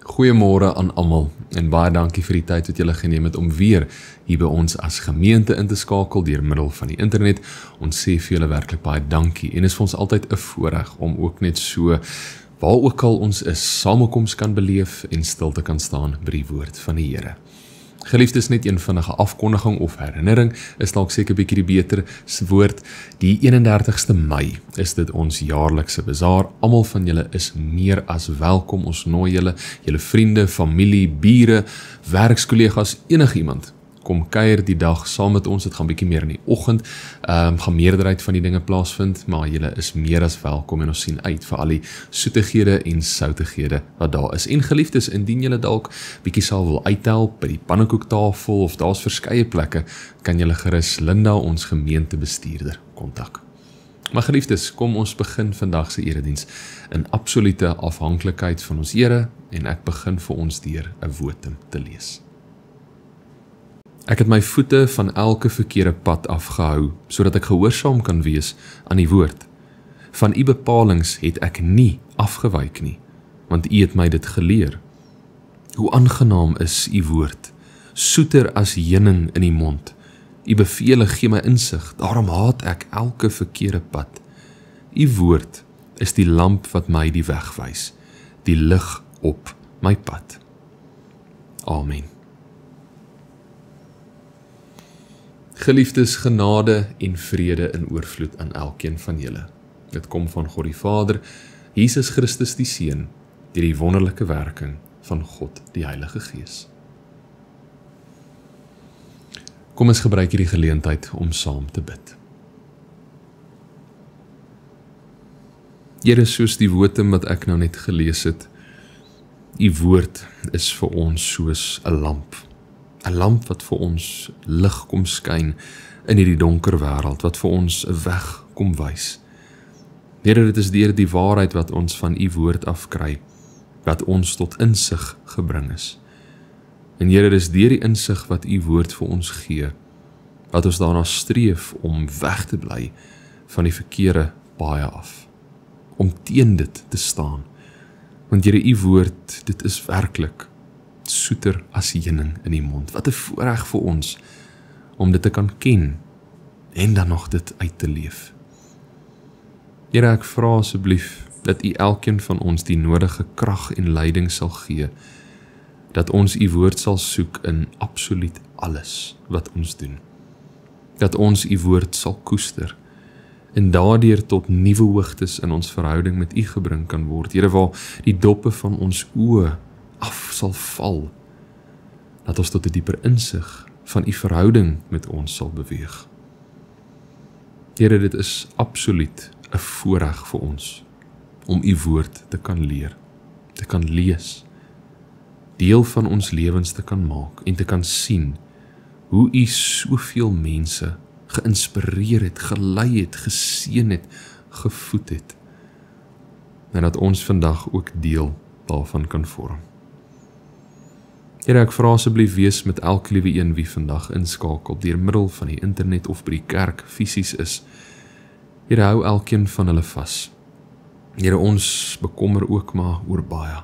Goeiemôre aan almal en baie dankie vir die tyd wat julle geneem het om weer hier by ons as gemeente in te skakel deur middel van die internet. Ons sê vir julle werklik baie dankie en is vir ons altyd 'n voorreg om ook net so waar ook al ons is, samekoms kan beleef en stil te kan staan by die woord van die Here. Geliefdes, net een vinnige afkondiging of herinnering is dalk seker bietjie die beter woord. Die 31ste Mei is dit ons jaarlikse bazaar. Almal van julle is meer as welkom. Ons nooi julle vriende, familie, bure, werkskollegas, enigiemand. Kom kuier die dag saam met ons. Dit gaan bietjie meer in die oggend. Gaan meerderheid van die dinge plaasvind, maar julle is meer as welkom en ons sien uit vir al die soetighede en soutighede wat daar is. En geliefdes, indien julle dalk bietjie sal wil uithelp by die pannekoektafel of daar's verskeie plekke, kan julle gerus Linda, ons gemeentebestuurder, kontak. Maar geliefdes, kom ons begin vandag se erediens in absolute afhanklikheid van ons Here en ek begin vir ons deur 'n wotum te lees. Ek het my voete van elke verkeerde pad afgehou, sodat ek gehoorsaam kan wees aan die woord. Van u bepalings het ek nie afgewyk nie, want u het my dit geleer. Hoe aangenaam is u woord, soeter as heuning in die mond. U bevele gee my insig, daarom haat ek elke verkeerde pad. U woord is die lamp wat my die weg wys, die lig op my pad. Amen. Geliefdes, genade en vrede in oorvloed aan elkeen van julle. Dit kom van God die Vader, Jesus Christus die Seun, deur die wonderlike werking van God die Heilige Gees. Kom ons gebruik hierdie geleentheid om saam te bid. Here, soos die wotum wat ek nou net gelees het, u woord is vir ons soos 'n lamp. 'n lamp wat vir ons lig kom skyn in hierdie donker wêreld, wat vir ons 'n weg kom wys. Here, dit is deur die waarheid wat ons van u woord afkry, wat ons tot insig gebring is. En Here, dit is deur die insig wat u woord vir ons gee, wat ons daarna streef om weg te bly van die verkeerde paaie af, om teen dit te staan. Want Here, u woord, dit is werklik soeter as heuning in die mond. Wat 'n voorreg vir ons om dit te kan ken en dan nog dit uit te leef. Here, ek vra asseblief dat u elkeen van ons die nodige krag en leiding sal gee, dat ons u woord sal soek in absoluut alles wat ons doen. Dat ons u woord sal koester en daardeur tot nuwe hoogtes in ons verhouding met u gebring kan word. Here, waar die doppe van ons oë af sal val, dat ons tot 'n dieper insig van u verhouding met ons sal beweeg. Here, dit is absoluut 'n voorreg vir ons om u woord te kan leer, te kan lees, deel van ons lewens te kan maak en te kan sien hoe u soveel mense geïnspireer het, gelei het, geseën het, gevoed het, en dat ons vandag ook deel daarvan kan vorm. Here, ek vra asseblief wees met elke liewe een wie vandag inskakel deur middel van die internet of by die kerk fisies is. Here, hou elkeen van hulle vas. Here, ons bekommer ook maar oor baie.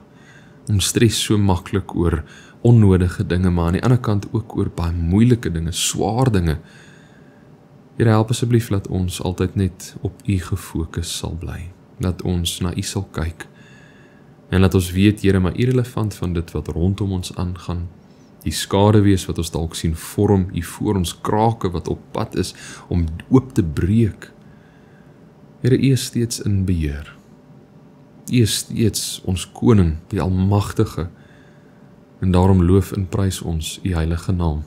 Ons stres so maklik oor onnodige dinge, maar aan die ander kant ook oor baie moeilike dinge, swaar dinge. Here, help asseblief dat ons altyd net op u gefokus sal bly. Dat ons na u sal kyk. En laat ons weet, Here, maar irrelevant van dit wat rondom ons aangaan, die skaduwees wat ons dalk sien vorm hier voor ons, krake wat op pad is om oop te breek. Here, u is steeds in beheer. U is steeds ons koning, die almagtige, en daarom loof en prys ons u heilige naam.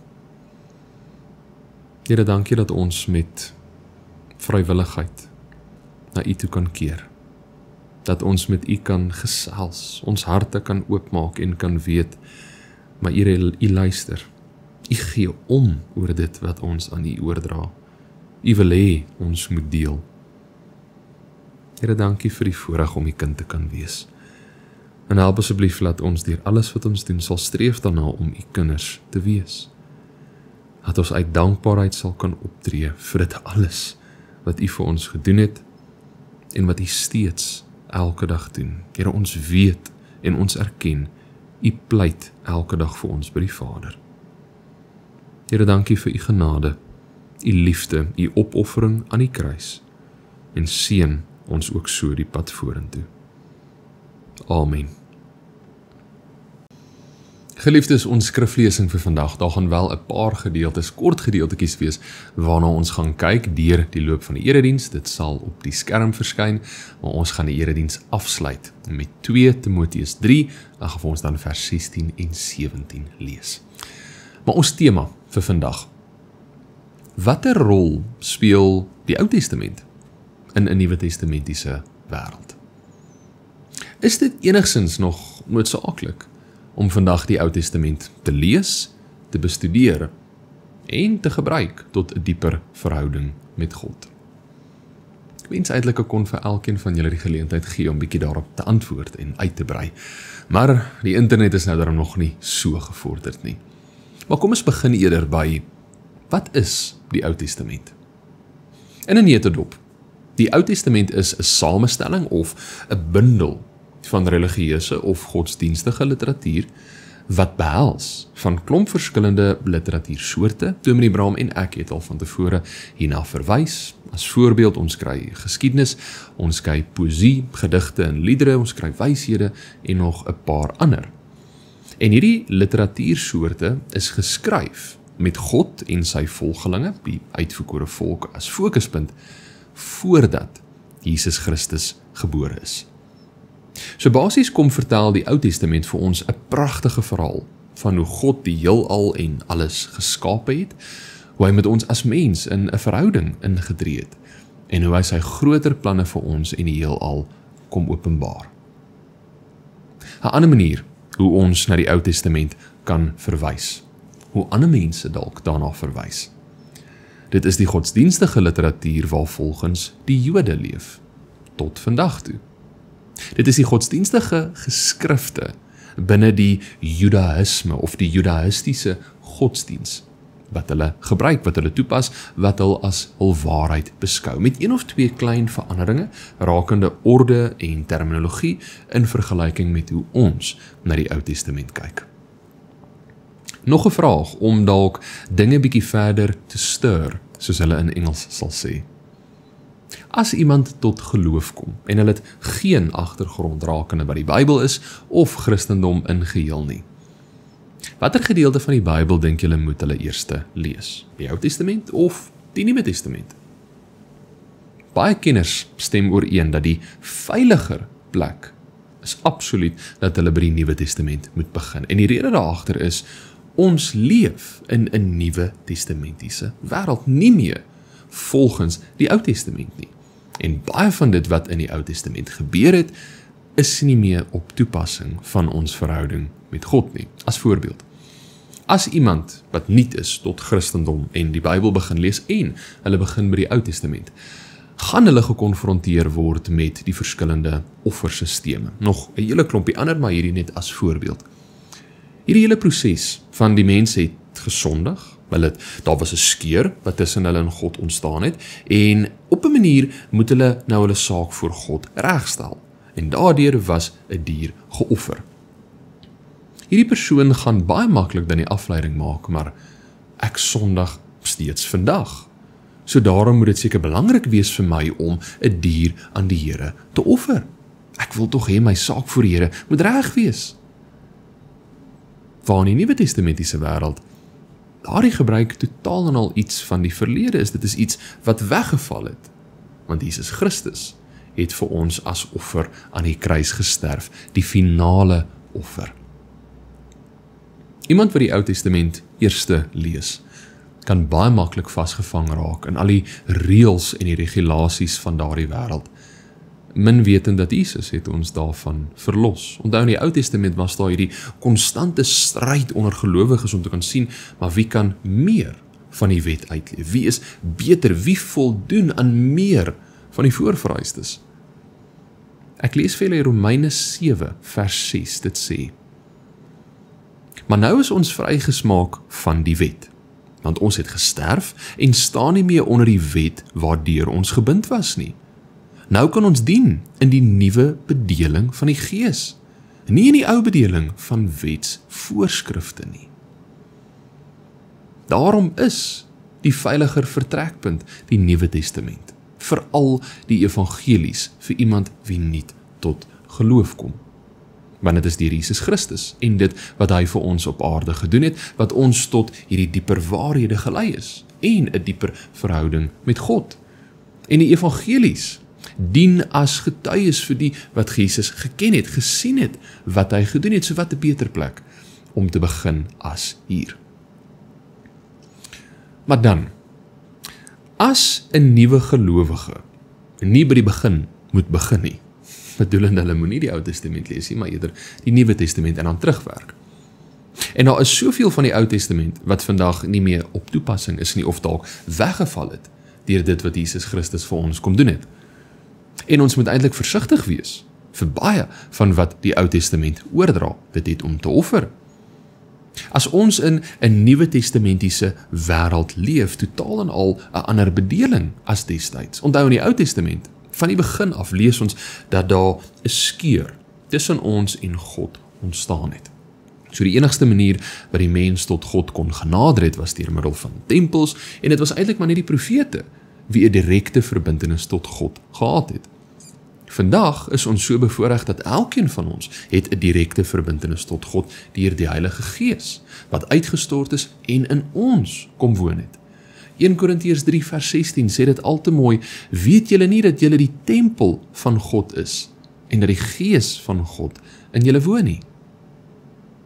Here, dankie dat ons met vrywilligheid na u toe kan keer. Dat ons met u kan gesels, ons harte kan oopmaak en kan weet, maar u luister. U gee om oor dit wat ons aan u oordra. U wil hê ons moet deel. Here, dankie vir die voorreg om u kind te kan wees. En help asseblief laat ons deur alles wat ons doen sal streef daarna om u kinders te wees. Dat ons uit dankbaarheid sal kan optree vir dit alles wat u vir ons gedoen het en wat u steeds elke dag doen. Here, ons weet en ons erken, U pleit elke dag vir ons by die Vader. Here, dankie vir U genade, U liefde, U opoffering aan die kruis, en seën ons ook so die pad vorentoe. Amen. Geliefdes, ons skriflesing vir vandag, daar gaan wel 'n paar gedeeltes, kort gedeeltetjies wees, waarna ons gaan kyk deur die loop van die erediens. Dit sal op die skerm verskyn, maar ons gaan die erediens afsluit met 2 Timoteus 3, dan gaan ons dan vers 16 en 17 lees. Maar ons tema vir vandag: watter rol speel die Ou Testament in 'n Nuwe Testamentiese wêreld? Is dit enigsins nog noodsaaklik om vandag die Ou Testament te lees, te bestudeer en te gebruik tot 'n dieper verhouding met God? Ek wens eintlik ek kon vir elkeen van julle die geleentheid gee om bietjie daarop te antwoord en uit te brei, maar die internet is nou daarom nog nie so gevorderd nie. Maar kom ons begin eerder by, wat is die Ou Testament? In 'n neutedop, die Ou Testament is 'n samestelling of 'n bundel van religieuse of godsdienstige literatuur, wat behels van klomp verskillende literatuursoorte. Dominee Braam en ek het al van tevore hierna verwys. As voorbeeld, ons kry geskiedenis, ons kry poësie, gedigte en liedere, ons kry wyshede en nog 'n paar ander. En hierdie literatuursoorte is geskryf met God en sy volgelinge, die uitverkore volk, as fokuspunt, voordat Jesus Christus gebore is. So basies kom vertel die Ou Testament vir ons 'n pragtige verhaal van hoe God die heelal en alles geskape het, hoe hy met ons as mens in 'n verhouding ingetree het, en hoe hy sy groter planne vir ons en die heelal kom openbaar. 'n ander manier hoe ons na die Ou Testament kan verwys, hoe ander mense dalk daarna verwys. Dit is die godsdienstige literatuur waarvolgens die Jode leef, tot vandag toe. Dit is die godsdienstige geskrifte binne die Judaïsme of die Judaïstiese godsdiens, wat hulle gebruik, wat hulle toepas, wat hulle as hul waarheid beskou, met 1 of 2 klein veranderinge rakende orde en terminologie in vergelyking met hoe ons na die Ou Testament kyk. Nog 'n vraag om dalk dinge bietjie verder te stir, soos hulle in Engels sal sê. As iemand tot geloof kom en hulle het geen agtergrond rakende wat die Bybel is of Christendom in geheel nie, watter gedeelte van die Bybel dink julle moet hulle eerste lees? Die Ou Testament of die Nuwe Testament? Baie kenners stem ooreen dat die veiliger plek is absoluut dat hulle by die Nuwe Testament moet begin. En die rede daagter is, ons leef in 'n Nuwe Testamentiese wêreld, nie meer volgens die Ou Testament nie. En baie van dit wat in die Ou Testament gebeur het, is nie meer op toepassing van ons verhouding met God nie. As voorbeeld, as iemand wat nuut is tot Christendom en die Bybel begin lees en hulle begin by die Ou Testament, gaan hulle gekonfronteer word met die verskillende offersisteme. Nog 'n hele klompie ander, maar hierdie net as voorbeeld. Hierdie hele proses van die mense het gesondig, daar was 'n skeur wat tussen hulle en God ontstaan het, en op 'n manier moet hulle nou hulle saak voor God regstel, en daardeur was 'n dier geoffer. Hierdie persoon gaan baie maklik dan die afleiding maak, maar ek sondig steeds vandag. So daarom moet dit seker belangrik wees vir my om 'n dier aan die Here te offer. Ek wil tog hê my saak voor die Here moet reg wees. Waar in die Nuwe Testamentiese wêreld daardie gebruik totaal en al iets van die verlede is, dit is iets wat weggeval het, want Jesus Christus het vir ons as offer aan die kruis gesterf, die finale offer. Iemand wat die Ou Testament eerste lees, kan baie maklik vasgevang raak in al die reëls en die regulasies van daardie wêreld, min wetend dat Jesus het ons daarvan verlos. Onthou, in die Ou Testament was daar hierdie konstante stryd onder gelowiges om te kan sien, maar wie kan meer van die wet uitleef? Wie is beter? Wie voldoen aan meer van die voorvereistes? Ek lees vir julle Romeine 7 vers 6, dit sê: maar nou is ons vrygesmaak van die wet, want ons het gesterf en staan nie meer onder die wet waardeur ons gebind was nie. Nou kan ons dien in die nuwe bedeling van die Gees, nie in die ou bedeling van wetsvoorskrifte nie. Daarom is die veiliger vertrekpunt die Nuwe Testament, veral die evangelies vir iemand wie nie tot geloof kom. Want dit is deur Jesus Christus en dit wat hy vir ons op aarde gedoen het, wat ons tot hierdie dieper waarhede gelei is en 'n dieper verhouding met God. En die evangelies dien as getuies vir die wat Jesus geken het, gesien het, wat hy gedoen het, so wat 'n beter plek om te begin as hier. Maar dan, as 'n nuwe gelowige nie by die begin moet begin nie, bedoelende hulle moet nie die Ou Testament lees nie, maar eerder die Nuwe Testament en dan terugwerk. En daar is soveel van die Ou Testament wat vandag nie meer op toepassing is nie, of dalk weggeval het deur dit wat Jesus Christus vir ons kom doen het. En ons moet eintlik versigtig wees vir baie van wat die Ou Testament oordra, dit het om te offer. As ons in 'n Nuwe Testamentiese wêreld leef, totaal en al 'n ander bedeling as destyds. Onthou in die Ou Testament, van die begin af lees ons dat daar 'n skeur tussen ons en God ontstaan het. So die enigste manier wat die mens tot God kon genader het, was deur middel van tempels, en dit was eintlik maar net die profete wie 'n direkte verbintenis tot God gehad het. Vandag is ons so bevoorreg dat elkeen van ons het 'n direkte verbintenis tot God deur die Heilige Gees, wat uitgestort is en in ons kom woon het. 1 Korintiërs 3 vers 16 sê dit al te mooi: weet julle nie dat julle die tempel van God is, en dat die Gees van God in julle woon nie?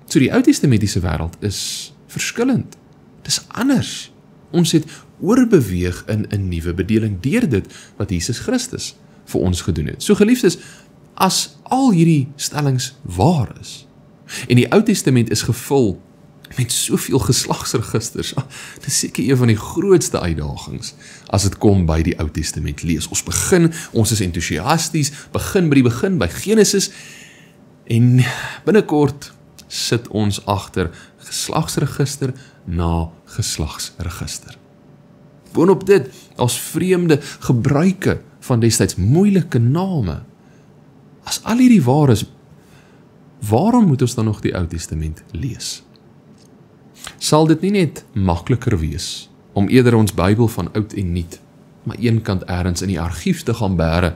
So die Ou Testamentiese wêreld is verskillend. Dit is anders. Ons het oorbeweeg in 'n nuwe bedeling deur dit wat Jesus Christus vir ons gedoen het. So geliefdes, as al hierdie stellings waar is, en die Ou Testament is gevul met soveel geslagsregisters, dit is seker een van die grootste uitdagings as dit kom by die Ou Testament lees. Ons is entoesiasties, begin by die begin, by Genesis, en binnekort sit ons agter geslagsregister na geslagsregister. Boonop dit, as vreemde gebruike van destyds, moeilike name. As al hierdie waar is, waarom moet ons dan nog die Ou Testament lees? Sal dit nie net makliker wees om eerder ons Bybel van oud en nuut, maar eenkant ergens in die argief te gaan bære,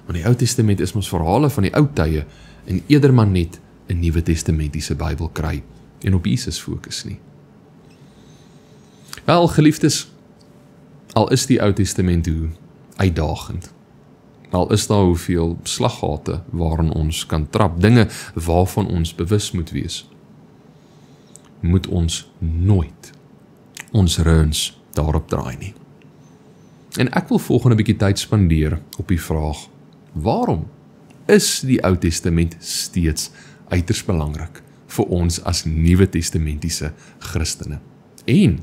want die Ou Testament is mos verhale van die ou tye, en eerder maar net 'n Nuwe Testamentiese Bybel kry en op Jesus fokus nie. Wel, geliefdes, al is die Ou Testament hoe uitdagend, al is daar hoeveel slaggate waarin ons kan trap, dinge waarvan ons bewus moet wees, moet ons nooit ons reuns daarop draai nie. En ek wil volgende bietjie tyd spandeer op die vraag: waarom is die Ou Testament steeds uiters belangrik vir ons as Nuwe Testamentiese Christene? En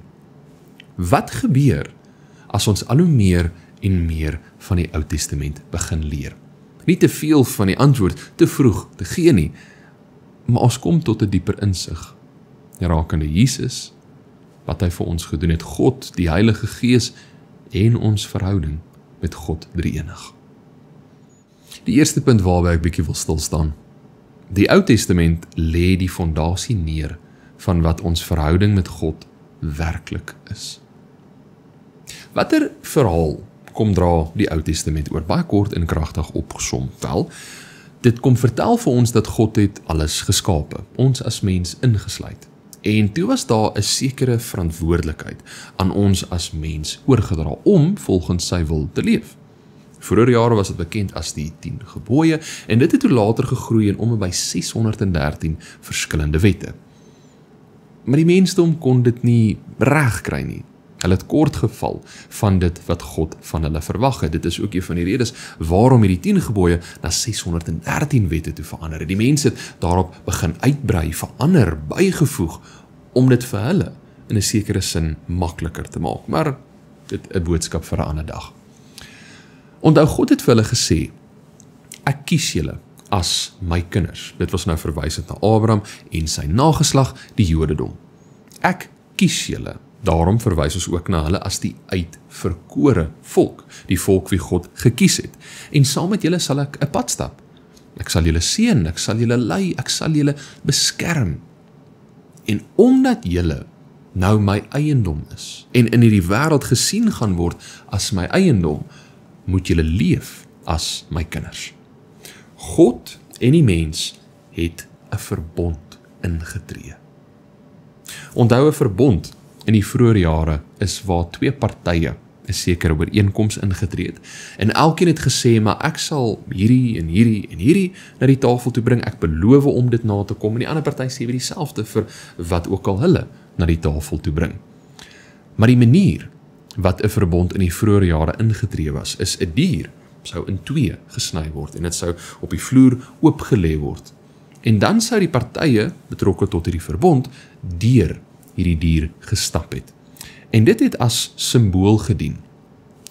wat gebeur as ons al hoe meer en meer van die Ou Testament begin leer? Nie te veel van die antwoord te vroeg te gee nie, maar ons kom tot 'n dieper insig rakende Jesus, wat hy vir ons gedoen het, God, die Heilige Gees en ons verhouding met God drie-enig. Die eerste punt waarby ek bietjie wil stil staan. Die Ou Testament lê die fondasie neer van wat ons verhouding met God werklik is. Watter verhaal kom dra die Ou Testament oor? Baie kort en kragtig opgesom. Wel, dit kom vertel vir ons dat God het alles geskape, ons as mens ingesluit. En toe was daar 'n sekere verantwoordelikheid aan ons as mens oorgedra om volgens sy wil te leef. Vroeger jare was dit bekend as die 10 gebooie, en dit het toe later gegroei en om en by 613 verskillende wette. Maar die mensdom kon dit nie reg kry nie. Hulle het kort geval van dit wat God van hulle verwag het. Dit is ook een van die redes waarom hierdie 10 gebooie na 613 wette toe verander het. Die mense het daarop begin uitbrei, verander, bygevoeg, om dit vir hulle in 'n sekere sin makliker te maak. Maar dit 'n boodskap vir 'n ander dag. Onthou, God het vir hulle gesê: ek kies julle as my kinders. Dit was nou verwysend na Abraham en sy nageslag, die Jodendom. Ek kies julle. Daarom verwys ons ook na hulle as die uitverkore volk, die volk wie God gekies het. En saam met julle sal ek 'n pad stap. Ek sal julle seën, ek sal julle lei, ek sal julle beskerm. En omdat julle nou my eiendom is, en in hierdie wêreld gesien gaan word as my eiendom, moet julle leef as my kinders. God en die mens het 'n verbond ingetree. Onthou, 'n verbond in die vroeë jare is waar twee partye 'n sekere ooreenkoms ingetree het. En elkeen het gesê, maar ek sal hierdie en hierdie en hierdie na die tafel toe bring, ek beloof om dit na te kom, en die ander party sê weer dieselfde vir wat ook al hulle na die tafel toe bring. Maar die manier wat 'n verbond in die vroeë jare ingetree was, is 'n dier sou in twee gesny word en dit sou op die vloer oopgelê word. En dan sou die partye betrokke tot hierdie verbond deur hierdie dier gestap het. En dit het as simbool gedien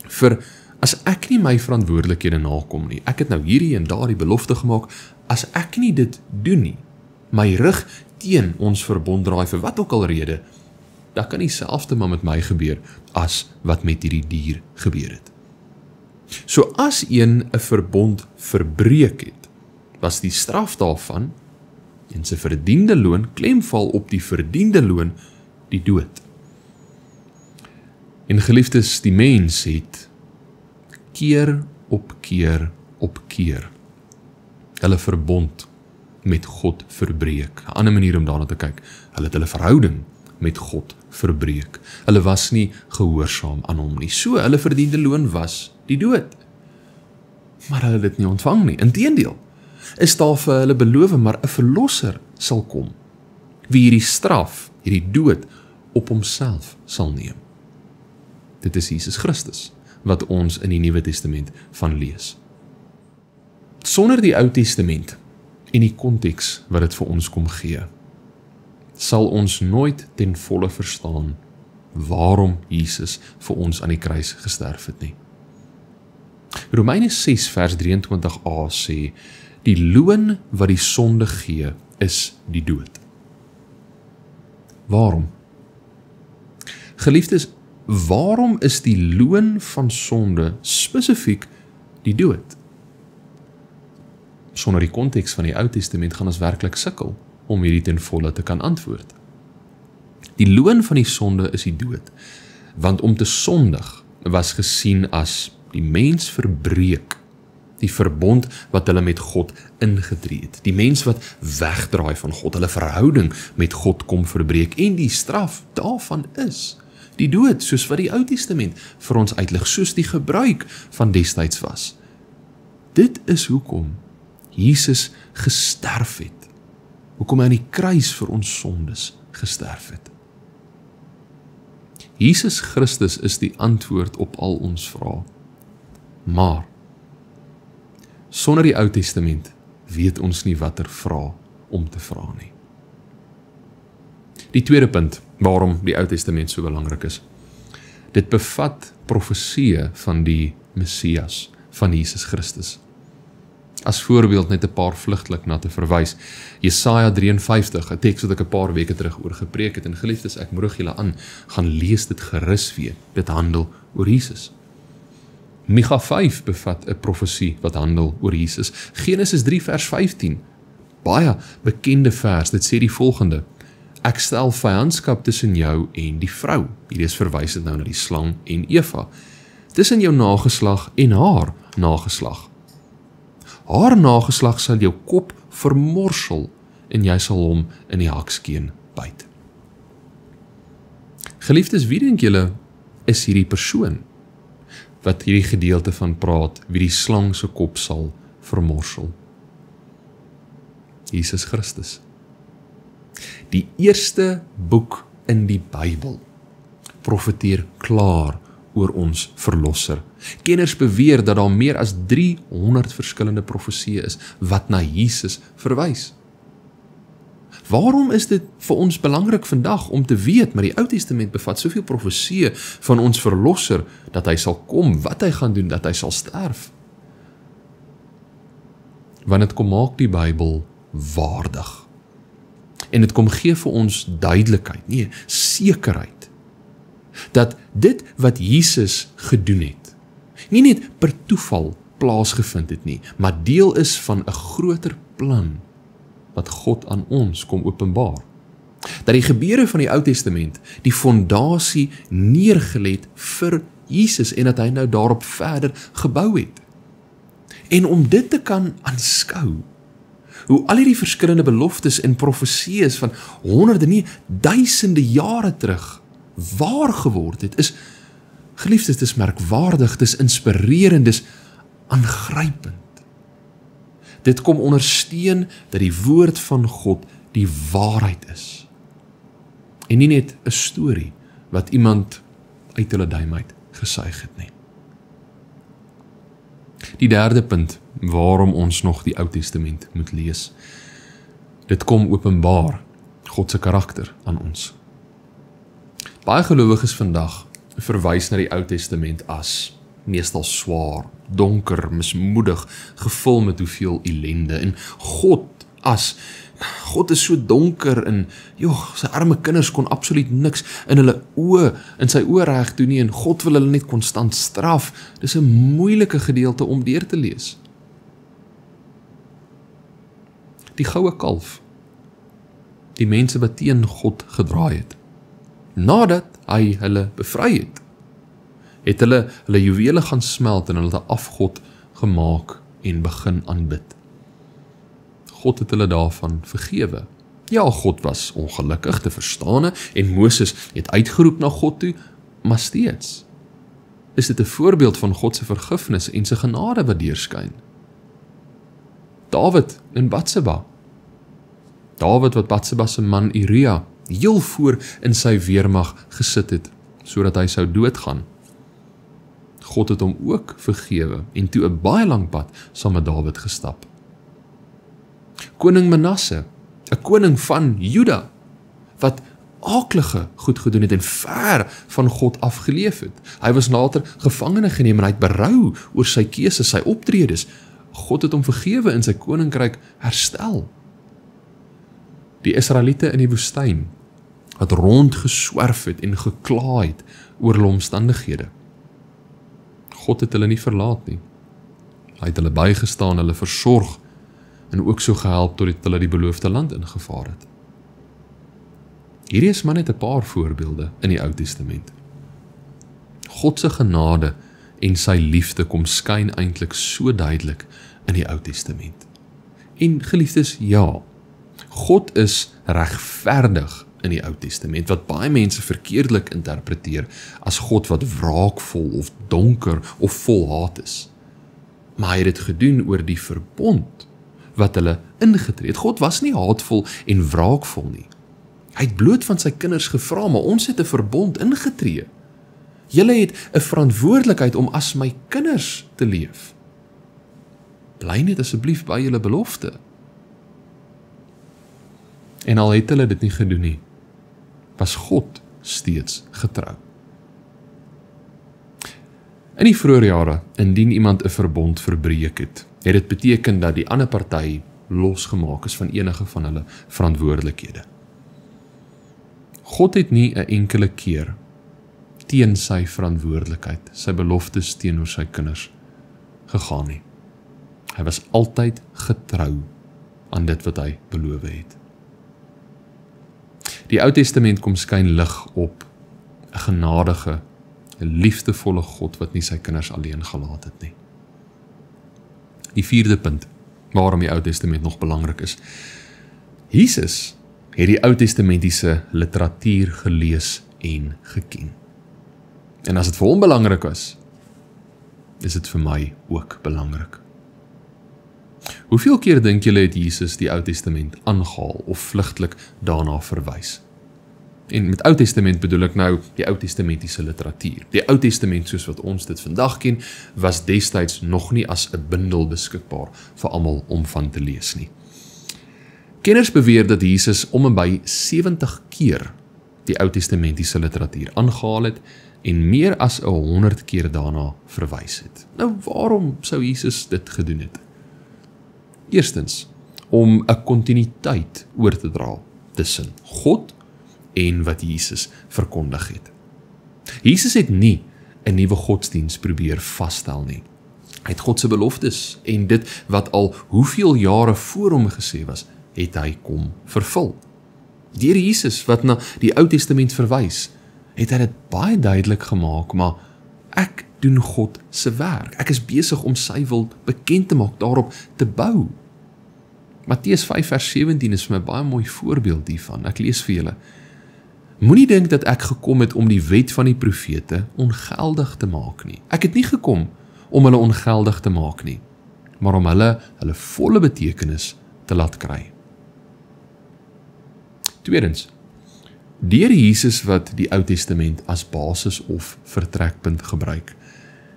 vir as ek nie my verantwoordelikhede nakom nie, ek het nou hierdie en daardie belofte gemaak, as ek nie dit doen nie, my rug teen ons verbond draai vir wat ook al rede, dan kan dieselfde maar met my gebeur as wat met hierdie dier gebeur het. So as een 'n verbond verbreek het, was die straf daarvan en sy verdiende loon, klemval op die verdiende loon, die dood. En geliefdes, die mens het keer op keer op keer hulle verbond met God verbreek. 'n Ander manier om daarna te kyk, hulle het hulle verhouding met God verbreek. Hulle was nie gehoorsaam aan hom nie. So, hulle verdiende loon was die dood. Maar hulle het dit nie ontvang nie. Inteendeel, is daar vir hulle beloof, maar 'n verlosser sal kom, wie hierdie straf, hierdie dood, op homself sal neem. Dit is Jesus Christus, wat ons in die Nuwe Testament van lees. Sonder die Ou Testament en die konteks wat dit vir ons kom gee, sal ons nooit ten volle verstaan waarom Jesus vir ons aan die kruis gesterf het nie. Romeine 6 vers 23a sê, die loon wat die sonde gee, is die dood. Waarom? Geliefdes, waarom is die loon van sonde spesifiek die dood? Sonder die konteks van die Ou Testament gaan ons werklik sukkel om hierdie ten volle te kan antwoord. Die loon van die sonde is die dood, want om te sondig was gesien as die mens verbreek die verbond wat hulle met God ingetree het. Die mens wat wegdraai van God, hulle verhouding met God kom verbreek, en die straf daarvan is die dood, soos wat die Ou Testament vir ons uitlig, soos die gebruik van destyds was. Dit is hoekom Jesus gesterf het, hoekom hy aan die kruis vir ons sondes gesterf het. Jesus Christus is die antwoord op al ons vrae. Maar sonder die Ou Testament weet ons nie watter vrae om te vra nie. Die tweede punt waarom die Ou Testament so belangrik is, dit bevat profeseë van die Messias, van Jesus Christus. As voorbeeld net 'n paar vlugtelik na te verwys. Jesaja 53, 'n teks wat ek 'n paar weke terug oor gepreek het, en geliefdes, ek moedig julle aan, gaan lees dit gerus weer. Dit handel oor Jesus. Micha 5 bevat 'n profesie wat handel oor Jesus. Genesis 3 vers 15, baie bekende vers, dit sê die volgende: ek stel vyandskap tussen jou en die vrou. Hier is verwys dit nou na die slang en Eva. Tussen jou nageslag en haar nageslag. Haar nageslag sal jou kop vermorsel en jy sal hom in die hakskeen byt. Geliefdes, wie dink julle is hierdie persoon wat hierdie gedeelte van praat, wie die slang se kop sal vermorsel? Jesus Christus. Die eerste boek in die Bybel profeteer klaar oor ons verlosser. Kenners beweer dat daar meer as 300 verskillende profesieë is wat na Jesus verwys. Waarom is dit vir ons belangrik vandag om te weet, maar die Ou Testament bevat soveel profesieë van ons verlosser, dat hy sal kom, wat hy gaan doen, dat hy sal sterf? Want dit kom maak die Bybel waardig. En dit kom gee vir ons duidelikheid, nee, sekerheid, dat dit wat Jesus gedoen het, nie net per toeval plaasgevind het nie, maar deel is van 'n groter plan wat God aan ons kom openbaar. Dat die gebeure van die Ou Testament die fondasie neergelê het vir Jesus en dat hy nou daarop verder gebou het. En om dit te kan aanskou, hoe al hierdie verskillende beloftes en profesieë van honderde, nie duisende jare terug waar geword het, is, geliefdes, dit is merkwaardig, dit is inspirerend, dit is aangrypend. Dit kom ondersteun dat die woord van God die waarheid is. En nie net 'n storie wat iemand uit hulle duim uit gesuig het nie. Die derde punt waarom ons nog die Ou Testament moet lees. Dit kom openbaar God se karakter aan ons. Baie gelowiges vandag verwys na die Ou Testament as meestal swaar, donker, mismoedig, gevul met hoeveel ellende. En God is so donker en sy arme kinders kon absoluut niks in sy oë reg doen nie en God wil hulle net konstant straf. Dis 'n moeilike gedeelte om deur te lees. Die goue kalf, die mense wat teen God gedraai het, nadat hy hulle bevry het hulle juwele gaan smelt en hulle het 'n afgod gemaak en begin aanbid. God het hulle daarvan vergewe. Ja, God was ongelukkig te verstane en Moses het uitgeroep na God toe, maar steeds is dit 'n voorbeeld van God se vergifnis en sy genade wat deurskyn. Dawid en Batseba. Dawid wat Batseba se man Uria heel voor in sy weermag gesit het, sodat hy sou doodgaan. God het hom ook vergewe en toe 'n baie lang pad saam met Dawid gestap. Koning Manasse, 'n koning van Juda, wat aaklige goed gedoen het en ver van God afgeleef het. Hy was later gevangene geneem en hy het berou oor sy keuses, sy optredes. God het hom vergewe en sy koninkryk herstel. Die Israeliete in die woestyn, wat rondgeswerf het en gekla het oor hulle omstandighede. God het hulle nie verlaat nie. Hy het hulle bygestaan, hulle versorg en ook so gehelp tot hulle die beloofde land ingevaar het. Hierdie is maar net 'n paar voorbeelde in die Ou Testament. God se genade en sy liefde kom skyn eintlik so duidelik in die Ou Testament. En geliefdes, ja, God is regverdig in die Ou Testament, wat baie mense verkeerdelik interpreteer as God wat wraakvol of donker of vol haat is. Maar hy het dit gedoen oor die verbond wat hulle ingetree het. God was nie haatvol en wraakvol nie. Hy het bloot van sy kinders gevra, maar ons het 'n verbond ingetree. Julle het 'n verantwoordelikheid om as my kinders te leef. Bly net asseblief by julle belofte. En al het hulle dit nie gedoen nie, was God steeds getrou. In die vroeë jare, indien iemand 'n verbond verbreek het dit beteken dat die ander party losgemaak is van enige van hulle verantwoordelikhede. God het nie 'n enkele keer teen sy verantwoordelikheid, sy beloftes teenoor sy kinders gegaan nie. Hy was altyd getrou aan dit wat hy beloof het. Die Ou Testament kom skyn lig op 'n genadige, 'n liefdevolle God wat nie sy kinders alleen gelaat het nie. Die vierde punt, waarom die Ou Testament nog belangrik is. Jesus het die Ou Testamentiese literatuur gelees en geken. En as dit vir hom belangrik is dit vir my ook belangrik. Hoeveel keer dink julle het Jesus die Ou Testament aangehaal of vlugtelik daarna verwys? En met Ou Testament bedoel ek nou die Ou Testamentiese literatuur. Die Ou Testament soos wat ons dit vandag ken, was destyds nog nie as 'n bundel beskikbaar vir almal om van te lees nie. Kenners beweer dat Jesus om en by 70 keer die Ou Testamentiese literatuur aangehaal het en meer as 100 keer daarna verwys het. Nou, waarom sou Jesus dit gedoen het? Eerstens, om 'n kontinuïteit oor te dra tussen God en wat Jesus verkondig het. Jesus het nie 'n nuwe godsdiens probeer vasstel nie. Hy het God se beloftes en dit wat al hoeveel jare voor hom gesê was, het hy kom vervul. Deur Jesus wat na die Ou Testament verwys, het hy dit baie duidelik gemaak, maar ek doen God se werk. Ek is besig om sy wil bekend te maak, daarop te bou. Matteus 5 vers 17 is vir my baie mooi voorbeeld hiervan. Ek lees vir julle. Moenie dink dat ek gekom het om die wet van die profete ongeldig te maak nie. Ek het nie gekom om hulle ongeldig te maak nie, maar om hulle volle betekenis te laat kry. Tweedens, deur Jesus wat die Ou Testament as basis of vertrekpunt gebruik,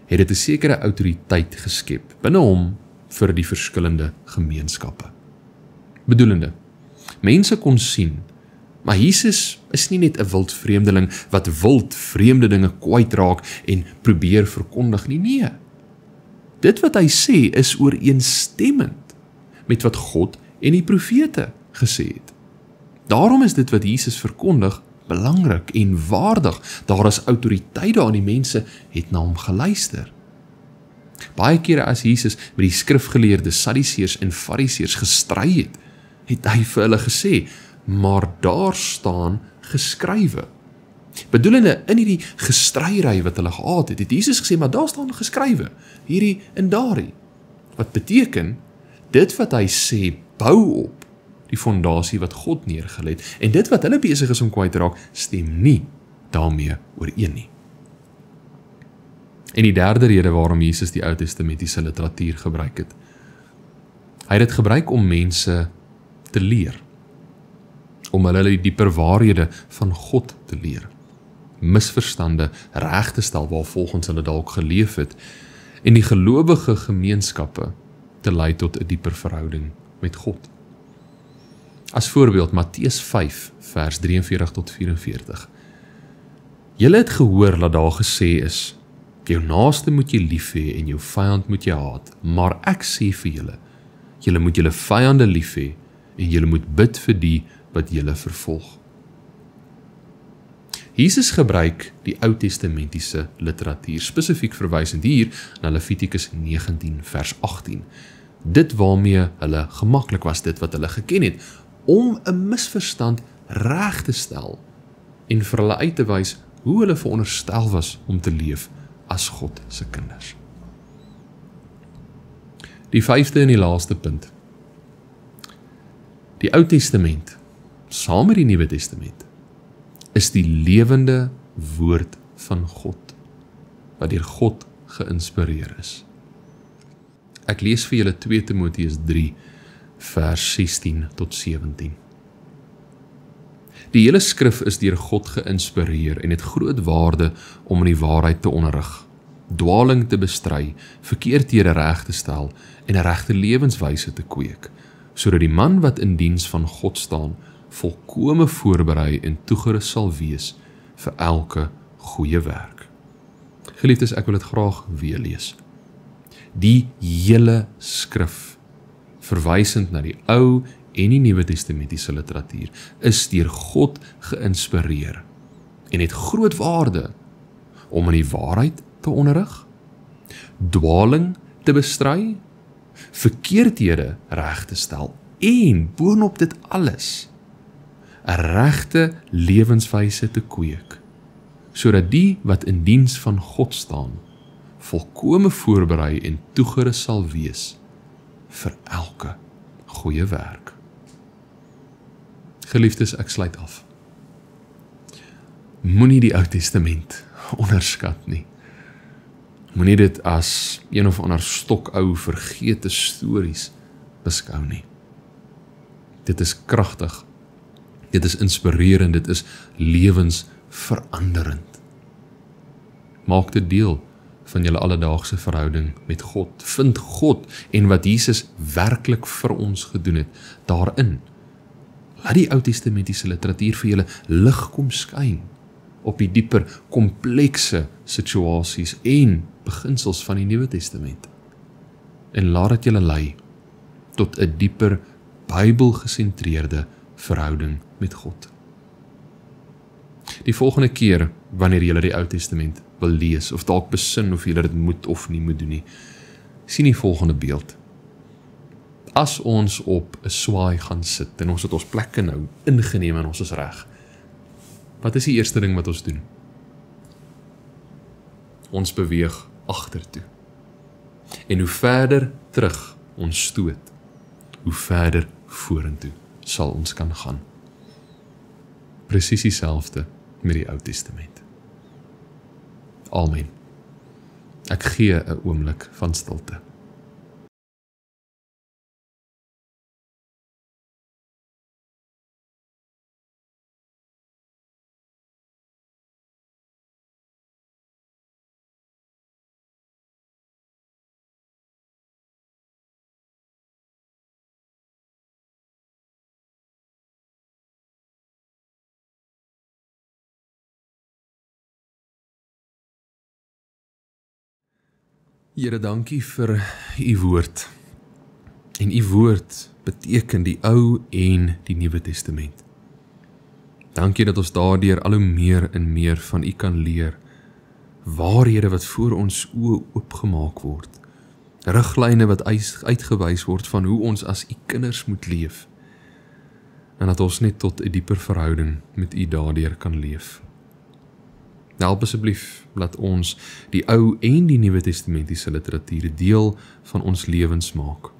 het dit 'n sekere autoriteit geskep binne hom vir die verskillende gemeenskappe. Bedoelende, mense kon sien, maar Jesus is nie net 'n wild vreemdeling wat wild vreemde dinge kwytraak en probeer verkondig nie, nee. Dit wat hy sê is ooreenstemmend met wat God en die profete gesê het. Daarom is dit wat Jesus verkondig belangrik en waardig. Daar is autoriteit daar en die mense het na hom geluister. Baie kere as Jesus met die skrifgeleerde Sadduseërs en Fariseërs gestry het, het hy vir hulle gesê, maar daar staan geskrywe. Bedoelende, in hierdie gestryery wat hulle gehad het, het Jesus gesê, maar daar staan geskrywe, hierdie en daardie. Wat beteken, dit wat hy sê, bou op die fondasie wat God neergelê het, en dit wat hulle besig is om kwyt te raak, stem nie daarmee ooreen nie. En die derde rede waarom Jesus die Ou Testamentiese literatuur gebruik het. Hy het dit gebruik om mense te leer, om hulle die dieper waarhede van God te leer, misverstande reg te stel waar volgens hulle dalk geleef het, en die gelowige gemeenskappe te lei tot 'n dieper verhouding met God. As voorbeeld Matteus 5 vers 43 tot 44. Julle het gehoor dat daar gesê is, jou naaste moet jy lief hê en jou vyand moet jy haat, maar ek sê vir julle, julle moet julle vyande lief hê en julle moet bid vir die wat julle vervolg. Jesus gebruik die Ou Testamentiese literatuur, spesifiek verwysend hier na Levitikus 19 vers 18. Dit waarmee hulle gemaklik was, dit wat hulle geken het, om 'n misverstand reg te stel en vir hulle uit te wys hoe hulle veronderstel was om te leef as God se kinders. Die 5de en die laaste punt. Die Ou Testament, saam met die Nuwe Testament, is die lewende woord van God, wat deur God geïnspireer is. Ek lees vir julle 2 Timoteus 3, vers 16 tot 17. Die hele skrif is deur God geïnspireer en het groot waarde om in die waarheid te onderrig, dwaling te bestry, verkeerdhede reg te stel en 'n regte lewenswyse te kweek, sodat die man wat in diens van God staan, volkome voorberei en toegerus sal wees vir elke goeie werk. Geliefdes, ek wil dit graag weer lees. Die hele skrif, verwysend na die Ou en die Nuwe Testamentiese literatuur, is deur God geïnspireer en het groot waarde om in die waarheid te onderrig, dwaling te bestry, verkeerdhede reg te stel en boonop dit alles 'n regte lewenswyse te kweek, sodat die wat in diens van God staan, volkome voorberei en toegerus sal wees vir elke goeie werk. Geliefdes, ek sluit af. Moenie die Ou Testament onderskat nie. Moenie dit as een of ander stokou vergete stories beskou nie. Dit is kragtig, dit is inspirerend, dit is lewensveranderend. Maak dit deel van julle alledaagse verhouding met God. Vind God en wat Jesus werklik vir ons gedoen het daarin. Laat die Ou Testamentiese literatuur vir julle lig kom skyn op die dieper, komplekse situasies en beginsels van die Nuwe Testament. En laat dit julle lei tot 'n dieper, Bybelgesentreerde verhouding met God. Die volgende keer wanneer julle die Ou Testament wil lees, of dalk besin of julle dit moet of nie moet doen nie, Sien die volgende beeld. As ons op 'n swaai gaan sit en ons het ons plekke nou ingeneem en ons is reg, wat is die eerste ding wat ons doen? Ons beweeg agtertoe. En hoe verder terug ons stoot, hoe verder vorentoe sal ons kan gaan. Presies dieselfde met die Ou Testament. Amen. Ek gee 'n oomblik van stilte. Here, dankie vir u woord. En u woord beteken die Ou en die Nuwe Testament. Dankie dat ons daardeur al hoe meer en meer van u kan leer. Waarhede wat voor ons oë oopgemaak word. Riglyne wat uitgewys word van hoe ons as u kinders moet leef. En dat ons net tot 'n dieper verhouding met u daardeur kan leef. Help asseblief, laat ons die Ou en die Nuwe Testamentiese literatuur deel van ons lewens maak.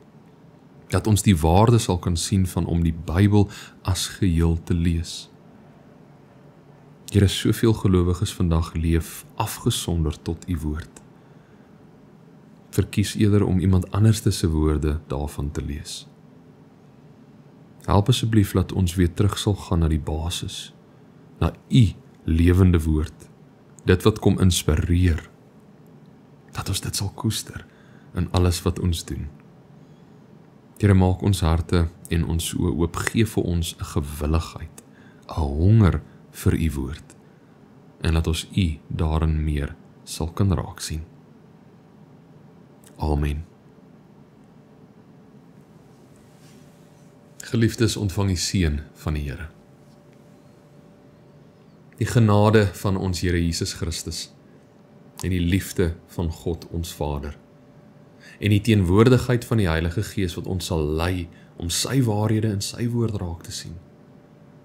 Dat ons die waarde sal kan sien van om die Bybel as geheel te lees. Here, soveel gelowiges vandag leef afgesonder tot u woord. Verkies eerder om iemand anders se woorde daarvan te lees. Help asseblief, laat ons weer terug sal gaan na die basis, na u lewende woord. Dit wat kom inspireer, dat ons dit sal koester in alles wat ons doen. Here, maak ons harte en ons oë oop, gee vir ons 'n gewilligheid, 'n honger vir u woord, en laat ons u daarin meer sal kan raak sien. Amen. Geliefdes, ontvang die seën van die Here. Die genade van ons Here Jesus Christus en die liefde van God ons Vader en die teenwoordigheid van die Heilige Gees wat ons sal lei om sy waarhede in sy woord raak te sien,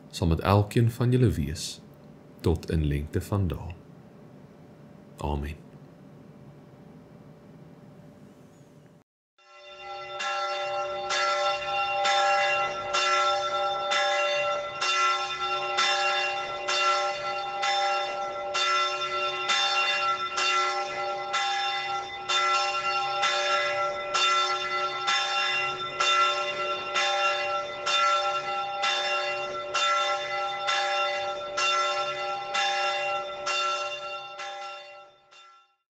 sal met elkeen van julle wees tot in lengte van dae. Amen.